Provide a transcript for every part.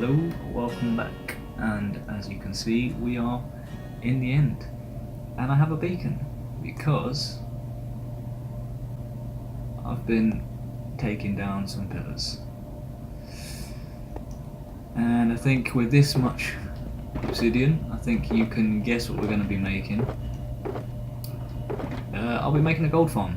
Hello, welcome back, and as you can see we are in the end, and I have a beacon because I've been taking down some pillars, and I think with this much obsidian I think you can guess what we're going to be making. I'll be making a gold farm,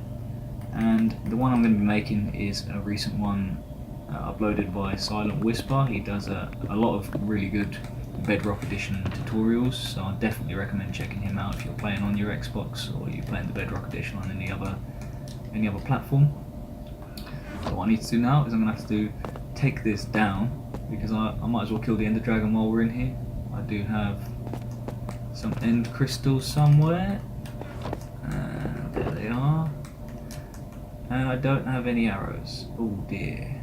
and the one I'm going to be making is a recent one uploaded by Silent Whisper. He does a lot of really good Bedrock Edition tutorials, so I definitely recommend checking him out if you're playing on your Xbox or you're playing the Bedrock Edition on any other platform. So what I need to do now is I'm going to have to take this down, because I might as well kill the Ender Dragon while we're in here. I do have some end crystals somewhere, and there they are, and I don't have any arrows. Oh dear.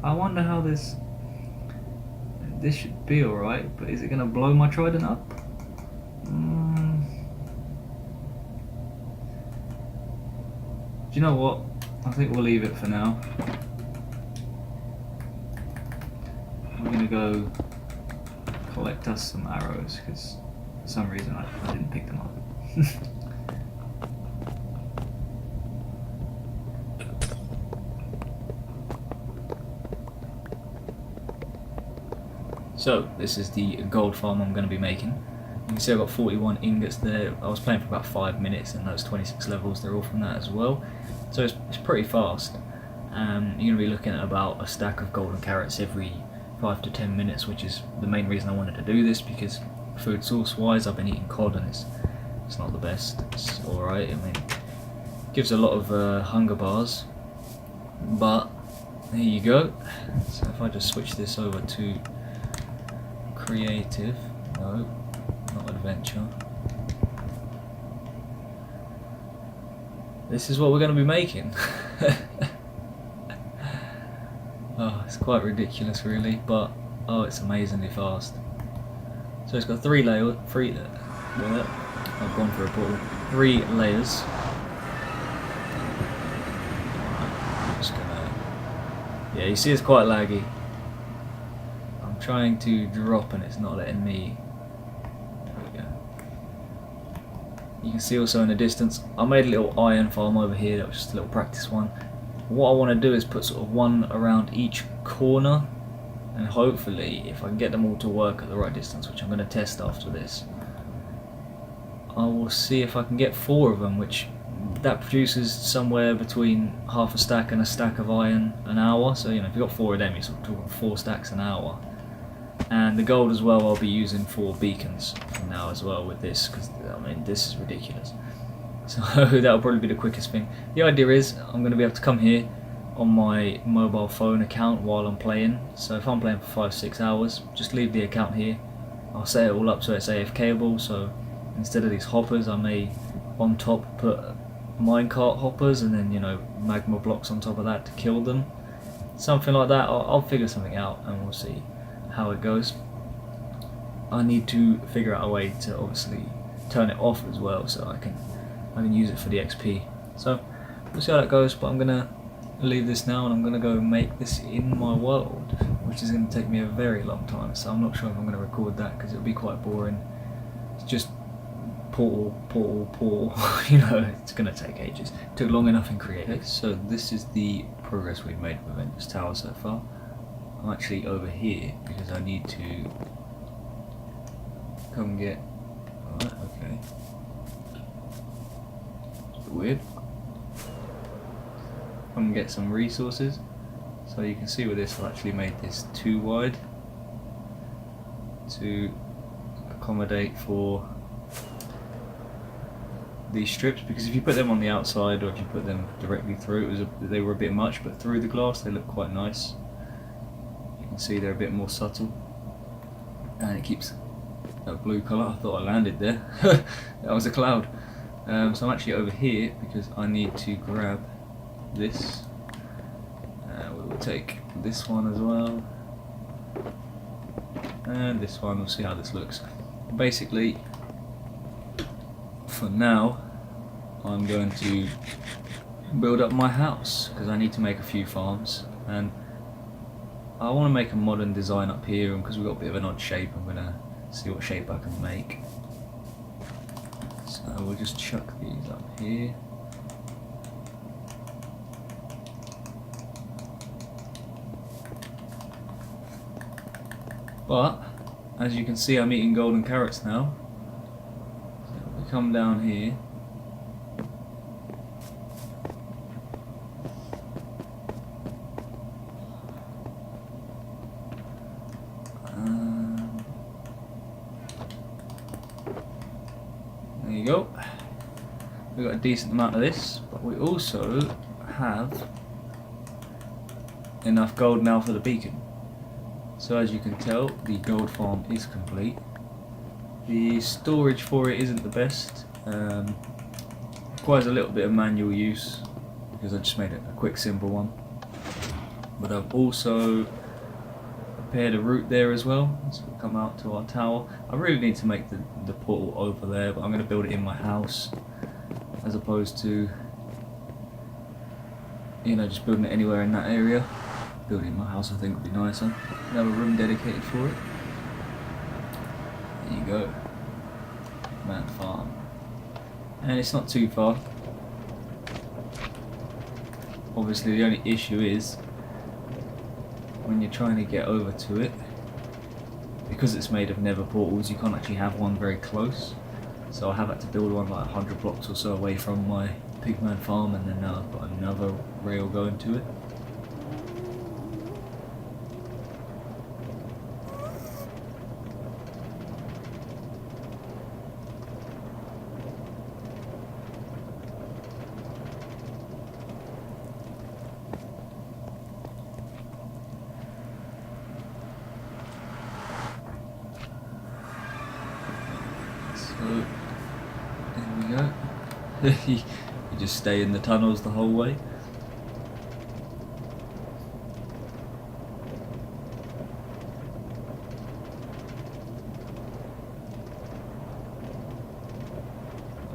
I wonder how this should be alright, but is it going to blow my trident up? Do you know what? I think we'll leave it for now. I'm going to go collect us some arrows, because for some reason I didn't pick them up. So this is the gold farm I'm going to be making. You can see I've got 41 ingots there. I was playing for about 5 minutes, and those 26 levels, they're all from that as well. So it's pretty fast. You're going to be looking at about a stack of golden carrots every 5 to 10 minutes, which is the main reason I wanted to do this, because food source wise I've been eating cod and it's not the best. It's alright, I mean, it gives a lot of hunger bars, but there you go. So if I just switch this over to creative, no, not adventure. This is what we're going to be making. Oh, it's quite ridiculous really, but oh, it's amazingly fast. So it's got I've gone for a portal, 3 layers. I'm just gonna, yeah, you see it's quite laggy. Trying to drop and it's not letting me. There we go. You can see also in the distance I made a little iron farm over here. That was just a little practice one. What I want to do is put sort of one around each corner, and hopefully if I can get them all to work at the right distance, which I'm going to test after this, I will see if I can get 4 of them, which that produces somewhere between half a stack and a stack of iron an hour. So you know, if you've got 4 of them, you're sort of talking 4 stacks an hour. And the gold as well I'll be using for beacons from now as well with this, because I mean this is ridiculous. So that'll probably be the quickest thing. The idea is I'm going to be able to come here on my mobile phone account while I'm playing. So if I'm playing for 5-6 hours, just leave the account here. I'll set it all up so it's AFKable, so instead of these hoppers I may on top put minecart hoppers and then, you know, magma blocks on top of that to kill them. Something like that. I'll figure something out and we'll see how it goes. I need to figure out a way to obviously turn it off as well, so I can use it for the XP. So we'll see how that goes, but I'm gonna leave this now and I'm gonna go make this in my world, which is gonna take me a very long time, so I'm not sure if I'm gonna record that because it'll be quite boring. It's just portal, you know, it's gonna take ages. It took long enough in creative. Okay, so this is the progress we've made with Ventus Tower so far. I'm actually over here because I need to come get. Alright, okay. It's a bit weird. Come and get some resources. So you can see with this, I've actually made this too wide to accommodate for these strips, because if you put them on the outside or if you put them directly through, they were a bit much, but through the glass they look quite nice. See, they're a bit more subtle, and it keeps that blue colour. I thought I landed there. That was a cloud. So I'm actually over here because I need to grab this. We will take this one as well, and this one. We'll see how this looks. Basically, for now, I'm going to build up my house because I need to make a few farms. And I want to make a modern design up here, and because we've got a bit of an odd shape, I'm going to see what shape I can make. So we'll just chuck these up here. But as you can see, I'm eating golden carrots now. So if we come down here, there you go. We've got a decent amount of this, but we also have enough gold now for the beacon. So as you can tell, the gold farm is complete. The storage for it isn't the best. Requires a little bit of manual use because I just made it a quick, simple one. But I've also prepared a route there as well, so we'll come out to our tower. I really need to make the portal over there, but I'm going to build it in my house as opposed to, you know, just building it anywhere in that area. Building in my house I think would be nicer. Have a room dedicated for it. There you go. Man farm. And it's not too far. Obviously the only issue is when you're trying to get over to it, because it's made of nether portals, you can't actually have one very close. So I have had to build one like 100 blocks or so away from my pigman farm, and then now I've got another rail going to it. So, there we go. You just stay in the tunnels the whole way.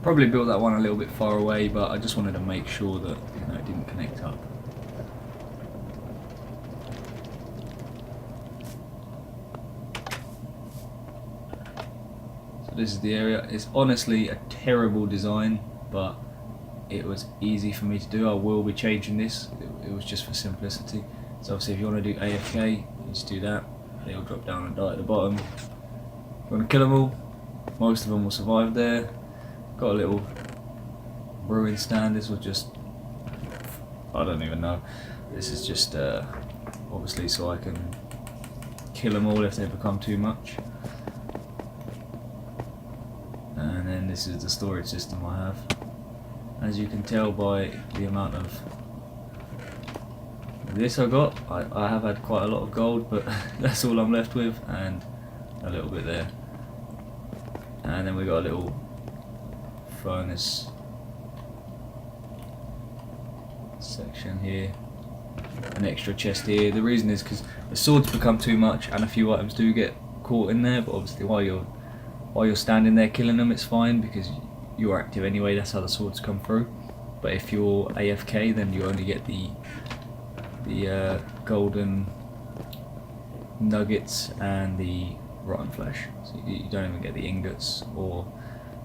Probably built that one a little bit far away, but I just wanted to make sure that, you know, it didn't connect up. This is the area. It's honestly a terrible design, but it was easy for me to do. I will be changing this. It was just for simplicity. So obviously if you want to do AFK, you just do that. They'll drop down and die at the bottom. If you want to kill them all, most of them will survive there. Got a little brewing stand. This was just, I don't even know. This is just obviously so I can kill them all if they become too much. And then this is the storage system I have. As you can tell by the amount of this I got, I have had quite a lot of gold, but that's all I'm left with, and a little bit there. And then we got a little furnace section here, an extra chest here. The reason is because the swords become too much and a few items do get caught in there, but obviously while you're standing there killing them, it's fine because you're active anyway. That's how the swords come through. But if you're AFK, then you only get the golden nuggets and the rotten flesh. So you don't even get the ingots or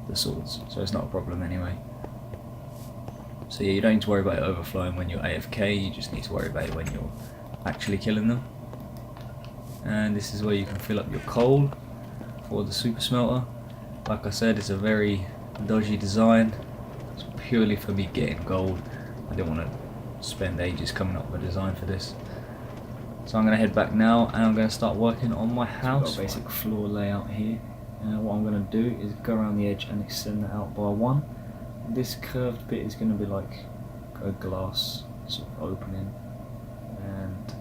the swords. So it's not a problem anyway. So yeah, you don't need to worry about it overflowing when you're AFK. You just need to worry about it when you're actually killing them. And this is where you can fill up your coal for the super smelter. Like I said, it's a very dodgy design. It's purely for me getting gold. I didn't want to spend ages coming up with a design for this. So I'm going to head back now and I'm going to start working on my house. So I've got a basic floor layout here. What I'm going to do is go around the edge and extend that out by 1. This curved bit is going to be like a glass sort of opening, and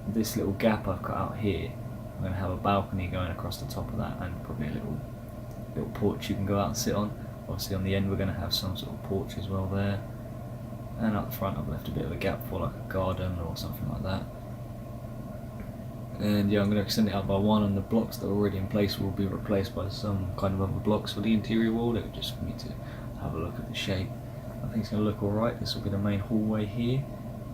this little gap I've cut out here, I'm going to have a balcony going across the top of that, and probably a little porch you can go out and sit on. Obviously on the end we're going to have some sort of porch as well there, and up the front I've left a bit of a gap for like a garden or something like that. And yeah, I'm going to extend it out by 1, and the blocks that are already in place will be replaced by some kind of other blocks for the interior wall. It was just for me to have a look at the shape. I think it's going to look alright. This will be the main hallway here.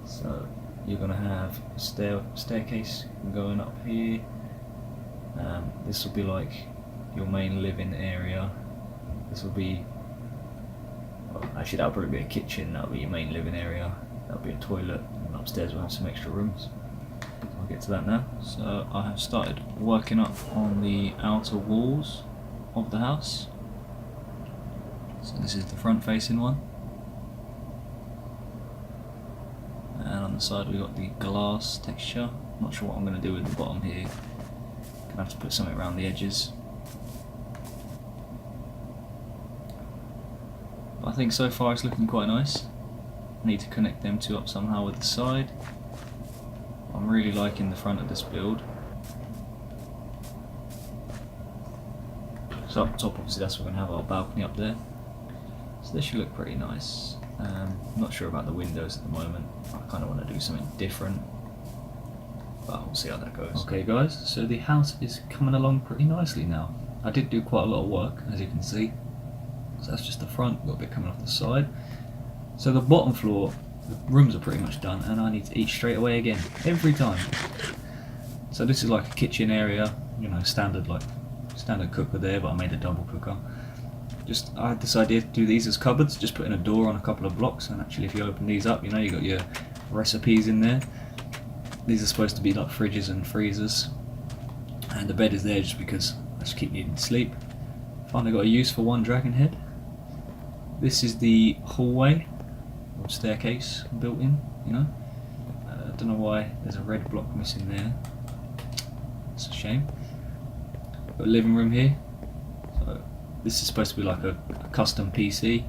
So you're going to have a staircase going up here. This will be like your main living area. This will be, well, actually that'll probably be a kitchen, that'll be your main living area, that'll be a toilet, and upstairs we'll have some extra rooms. I'll get to that now. So I have started working up on the outer walls of the house. So this is the front facing one. And on the side we've got the glass texture. Not sure what I'm going to do with the bottom here. Gonna have to put something around the edges. But I think so far it's looking quite nice. I need to connect them two up somehow with the side. I'm really liking the front of this build. So up top, obviously that's where we're going to have our balcony up there. So this should look pretty nice. I'm not sure about the windows at the moment. I kind of want to do something different, but we'll see how that goes. Okay guys, so the house is coming along pretty nicely now. I did do quite a lot of work, as you can see. So that's just the front, got a bit coming off the side. So the bottom floor, the rooms are pretty much done, and I need to eat straight away again, every time. So this is like a kitchen area, you know, standard cooker there, but I made a double cooker. I had this idea to do these as cupboards, just put in a door on a couple of blocks, and actually if you open these up, you know, you got your recipes in there. These are supposed to be like fridges and freezers, and the bed is there just because I just keep needing to sleep. Finally got a use for one dragon head. This is the hallway or staircase built in, you know. I don't know why there's a red block missing there. It's a shame. Got a living room here. So this is supposed to be like a custom PC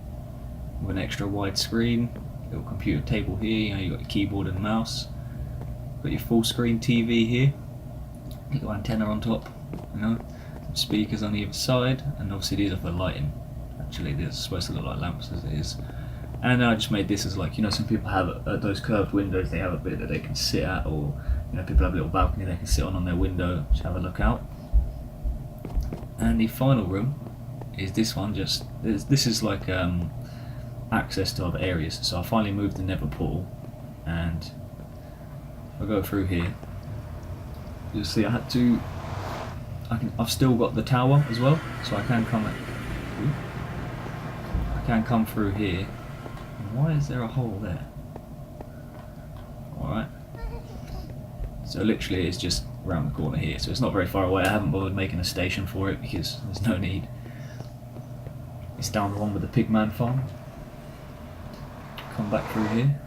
with an extra wide screen, little computer table here, you know, you got your keyboard and mouse. Got your full screen TV here, little antenna on top, you know, some speakers on either side, and obviously these are for lighting. Actually, these are supposed to look like lamps as it is. And I just made this as like, you know, some people have those curved windows, they have a bit that they can sit at, or you know, people have a little balcony they can sit on their window to have a look out. And the final room is this one. Just this is like access to other areas. So I finally moved the nether portal, and if I go through here, you'll see I've still got the tower as well, so I can come through here. Why is there a hole there? Alright. So literally it's just around the corner here, so it's not very far away. I haven't bothered making a station for it because there's no need. It's down the one with the pigman farm. Come back through here.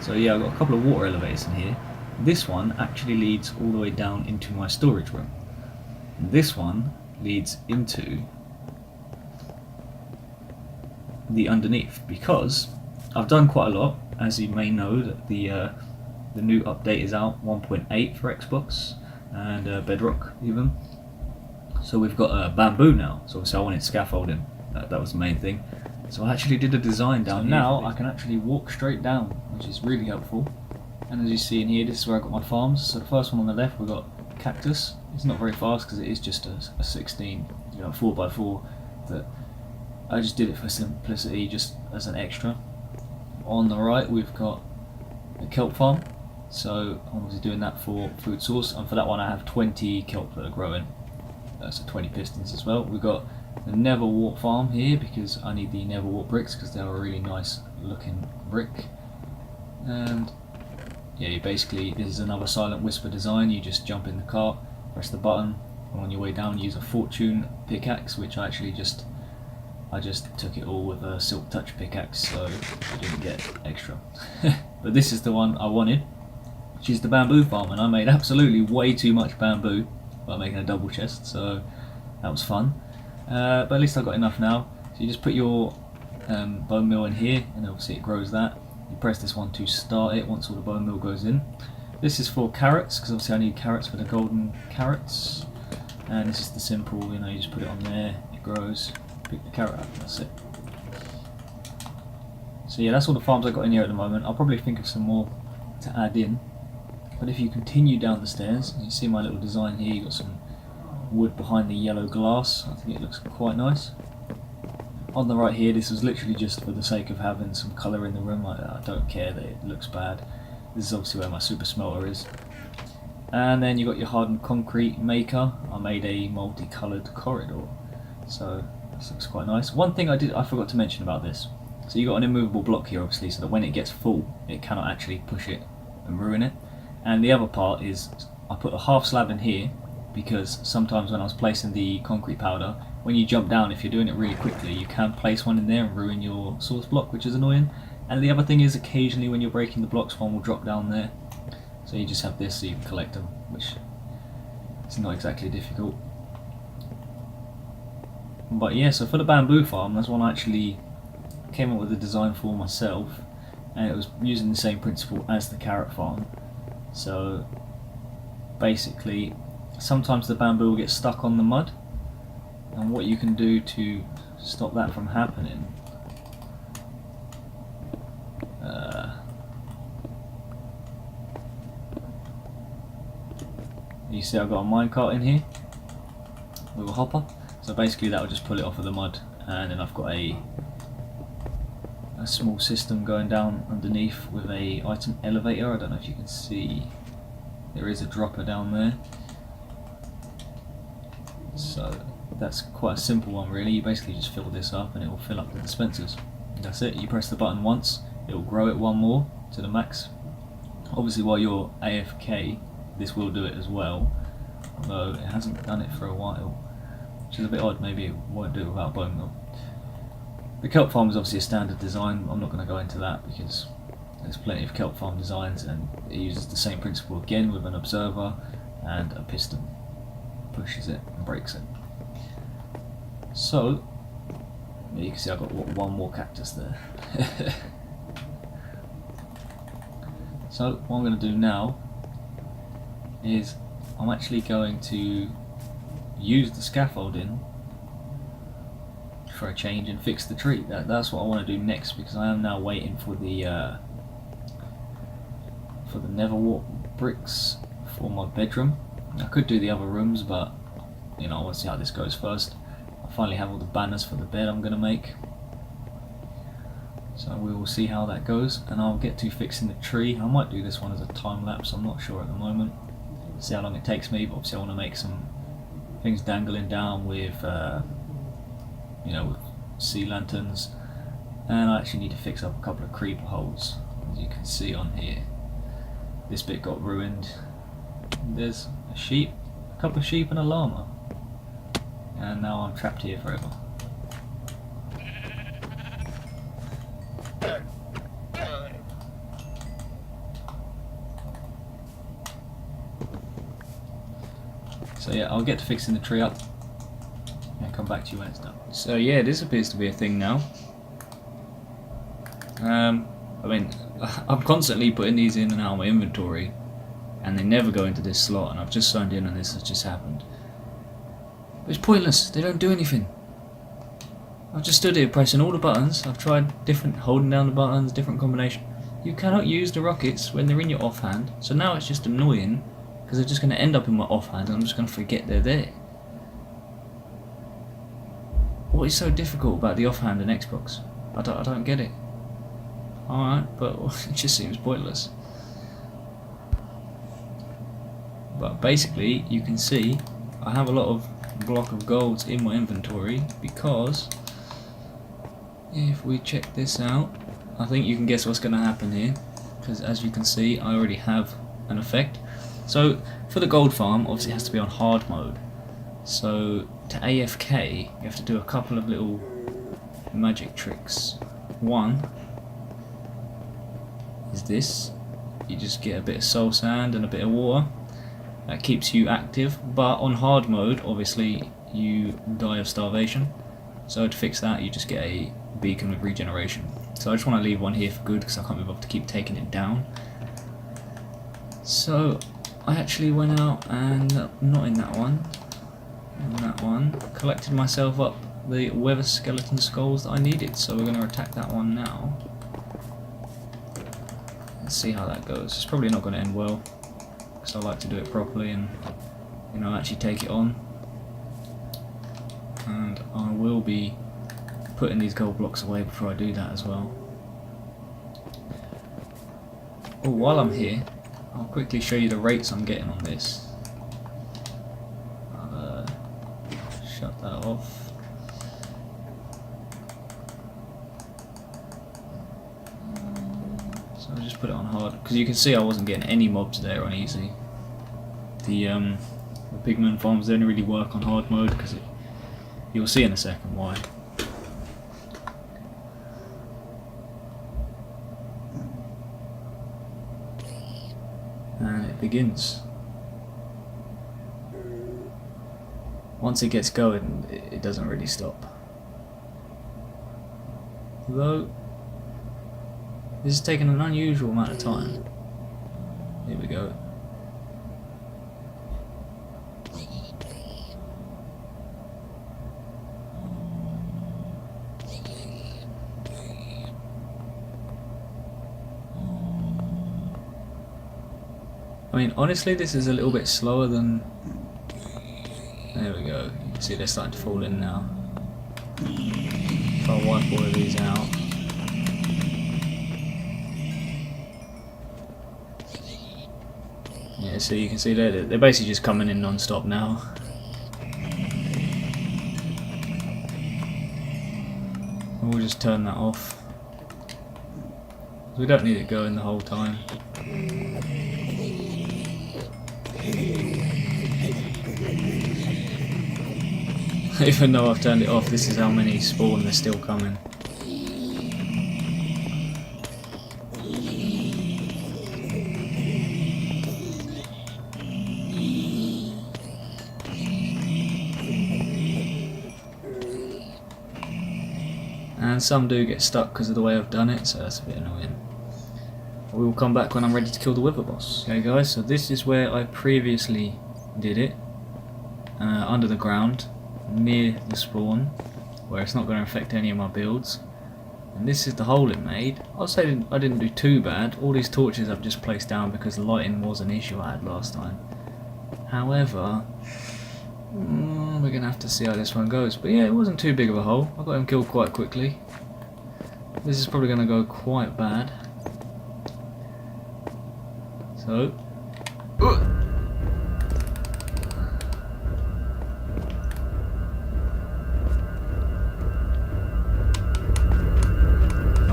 So yeah, I've got a couple of water elevators in here. This one actually leads all the way down into my storage room. And this one leads into the underneath, because I've done quite a lot. As you may know, that the new update is out, 1.8 for Xbox and Bedrock even. So we've got bamboo now. So obviously I wanted scaffolding. That was the main thing. So I actually did a design down here. Now I can actually walk straight down, which is really helpful. And as you see in here, this is where I got my farms. So the first one on the left, we've got cactus. It's not very fast because it is just a 16, 4x4 that I just did it for simplicity, just as an extra. On the right, we've got a kelp farm. So I'm obviously doing that for food source, and for that one I have 20 kelp that are growing. So 20 pistons as well. We've got the nether wart farm here because I need the nether wart bricks because they're a really nice looking brick. And yeah, basically this is another silent whisper design. You just jump in the cart, press the button, and on your way down use a fortune pickaxe, which I just took it all with a silk touch pickaxe, so I didn't get extra. But this is the one I wanted, which is the bamboo farm, and I made absolutely way too much bamboo by making a double chest, so that was fun. But at least I got enough now. So you just put your bone meal in here, and obviously it grows that. You press this one to start it once all the bone meal goes in. This is for carrots, because obviously I need carrots for the golden carrots. And this is the simple, you just put it on there, it grows, pick the carrot up, that's it. So yeah, that's all the farms I've got in here at the moment. I'll probably think of some more to add in. But if you continue down the stairs, you see my little design here, you've got some wood behind the yellow glass. I think it looks quite nice. on the right here, this was literally just for the sake of having some colour in the room. I don't care that it looks bad. This is obviously where my super smelter is. And then you got your hardened concrete maker. I made a multicoloured corridor, so this looks quite nice. One thing I forgot to mention about this. So you got an immovable block here, obviously, so that when it gets full, it cannot actually push it and ruin it. And the other part is I put a half slab in here because sometimes when I was placing the concrete powder, when you jump down, if you're doing it really quickly, you can place one in there and ruin your source block, which is annoying. And the other thing is, occasionally when you're breaking the blocks, one will drop down there. So you just have this so you can collect them, which is not exactly difficult. But yeah, so for the bamboo farm, that's one I actually came up with a design for myself, and it was using the same principle as the carrot farm. So basically, sometimes the bamboo will get stuck on the mud, and what you can do to stop that from happening, you see I've got a minecart in here with a hopper, so basically that will just pull it off of the mud, and then I've got a small system going down underneath with a item elevator. I don't know if you can see, there is a dropper down there. So that's quite a simple one really. You basically just fill this up and it will fill up the dispensers. That's it. You press the button once, it will grow it one more to the max. Obviously while you're AFK, this will do it as well, although it hasn't done it for a while, which is a bit odd. Maybe it won't do it without blowing up. The kelp farm is obviously a standard design. I'm not going to go into that because there's plenty of kelp farm designs, and it uses the same principle again with an observer and a piston. Pushes it and breaks it. So you can see I've got one more cactus there. So what I'm going to do now is I'm actually going to use the scaffolding for a change and fix the tree. That's what I want to do next, because I am now waiting for the nether wart bricks for my bedroom. I could do the other rooms, but you know, I want to see how this goes first. I finally have all the banners for the bed I'm going to make, so we will see how that goes, and I'll get to fixing the tree. I might do this one as a time lapse, I'm not sure at the moment. See how long it takes me, but obviously I want to make some things dangling down with you know, with sea lanterns, and I actually need to fix up a couple of creeper holes. As you can see on here, this bit got ruined. There's a sheep, a couple of sheep and a llama, and now I'm trapped here forever. So yeah, I'll get to fixing the tree up and come back to you when it's done. So yeah, this appears to be a thing now. I mean, I'm constantly putting these in and out of my inventory, and they never go into this slot, and I've just signed in and this has just happened. But it's pointless, they don't do anything. I've just stood here pressing all the buttons. I've tried holding down the buttons, different combination. You cannot use the rockets when they're in your offhand, so now it's just annoying because they're just going to end up in my offhand and I'm just going to forget they're there. What is so difficult about the offhand in Xbox? I don't get it. Alright, but it just seems pointless. But basically, you can see I have a lot of block of golds in my inventory because if we check this out, I think you can guess what's going to happen here, because as you can see I already have an effect. So for the gold farm, obviously it has to be on hard mode. So to AFK you have to do a couple of little magic tricks. One is this: you just get a bit of soul sand and a bit of water. That keeps you active, but on hard mode obviously you die of starvation. So to fix that you just get a beacon with regeneration. So I just want to leave one here for good because I can't be bothered to keep taking it down. So I actually went out and, not in that one, in that one, collected myself up the weather skeleton skulls that I needed. So we're going to attack that one now. Let's see how that goes. It's probably not going to end well, because I like to do it properly and, you know, actually take it on. And I will be putting these gold blocks away before I do that as well. Oh, while I'm here, I'll quickly show you the rates I'm getting on this. I'll shut that off. So I'll just put it on hard, because you can see I wasn't getting any mobs there on easy. The pigment farms don't really work on hard mode, because you'll see in a second why. And it begins. Once it gets going, it doesn't really stop. Though, this is taking an unusual amount of time. Here we go. I mean, honestly, this is a little bit slower than... There we go. You can see they're starting to fall in now. If I wipe all of these out. Yeah, so you can see they're basically just coming in non-stop now. We'll just turn that off. We don't need it going the whole time. Even though I've turned it off, this is how many spawn, they're still coming. And some do get stuck because of the way I've done it, so that's a bit annoying. We will come back when I'm ready to kill the wither boss. Okay guys, so this is where I previously did it. Under the ground, near the spawn, where it's not going to affect any of my builds. And this is the hole it made. I'll say I didn't do too bad. All these torches I've just placed down because lighting was an issue I had last time. However, we're going to have to see how this one goes. But yeah, it wasn't too big of a hole. I got him killed quite quickly. This is probably going to go quite bad. So, come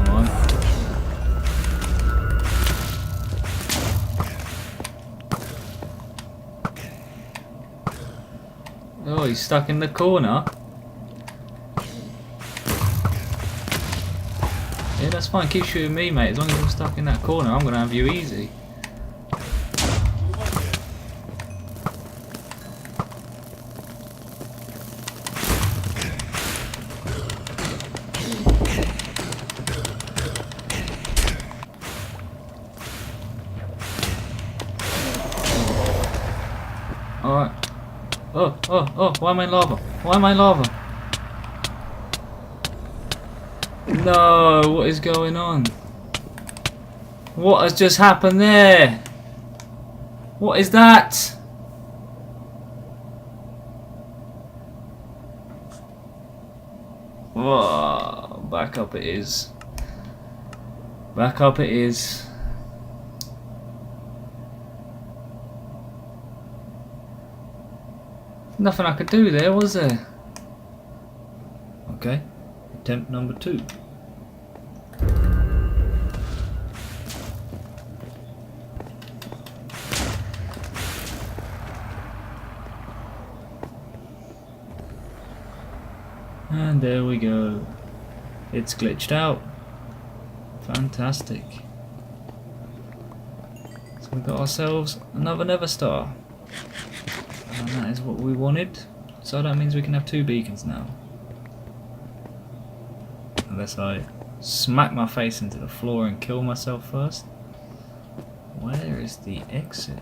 on. Oh, he's stuck in the corner. Yeah, that's fine. Keep shooting me, mate. As long as you're stuck in that corner, I'm gonna have you easy. Alright. Oh, why am I in lava? Why am I in lava? No, what is going on? What has just happened there? What is that? Whoa, back up it is. Back up it is. Nothing I could do there, was there? Okay, attempt number 2. And there we go. It's glitched out. Fantastic. So we got ourselves another Nether Star. And that is what we wanted. So that means we can have 2 beacons now. Unless I smack my face into the floor and kill myself first. Where is the exit?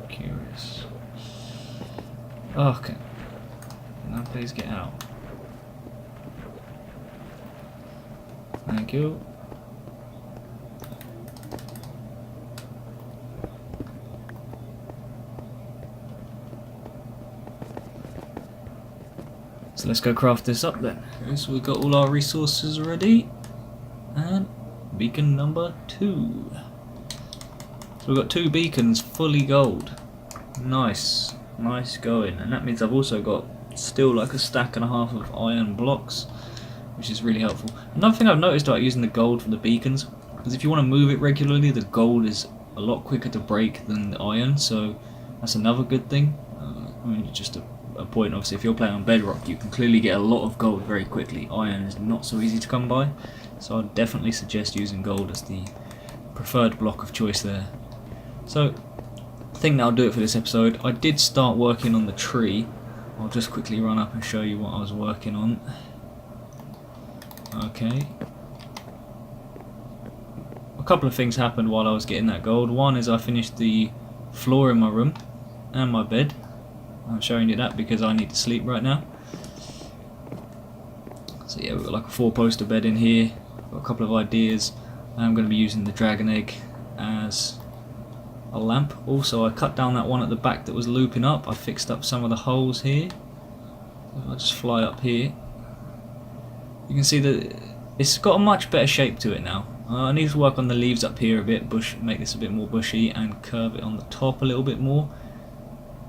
Curious. Okay. Now please get out. Thank you. So let's go craft this up then. Okay, so we've got all our resources ready. And beacon number 2. So we've got 2 beacons fully gold. Nice. Nice going. And that means I've also got still like a stack and a half of iron blocks, which is really helpful. Another thing I've noticed about using the gold for the beacons, because if you want to move it regularly, the gold is a lot quicker to break than the iron, so that's another good thing. I mean, just a point, obviously, if you're playing on bedrock, you can clearly get a lot of gold very quickly. Iron is not so easy to come by, so I'd definitely suggest using gold as the preferred block of choice there. So, I think that'll do it for this episode. I did start working on the tree. I'll just quickly run up and show you what I was working on. Okay. A couple of things happened while I was getting that gold. One is I finished the floor in my room and my bed. I'm showing you that because I need to sleep right now. So yeah, we've got like a 4-poster bed in here. Got a couple of ideas. I'm going to be using the dragon egg as a lamp. Also, I cut down that one at the back that was looping up. I fixed up some of the holes here. If I just fly up here, you can see that it's got a much better shape to it now. I need to work on the leaves up here a bit, make this a bit more bushy, and curve it on the top a little bit more.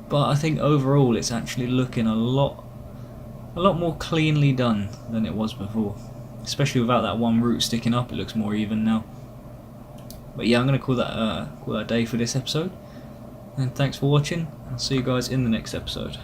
But I think overall it's actually looking a lot more cleanly done than it was before. Especially without that one root sticking up, it looks more even now. But yeah, I'm going to call that a day for this episode. And thanks for watching. I'll see you guys in the next episode.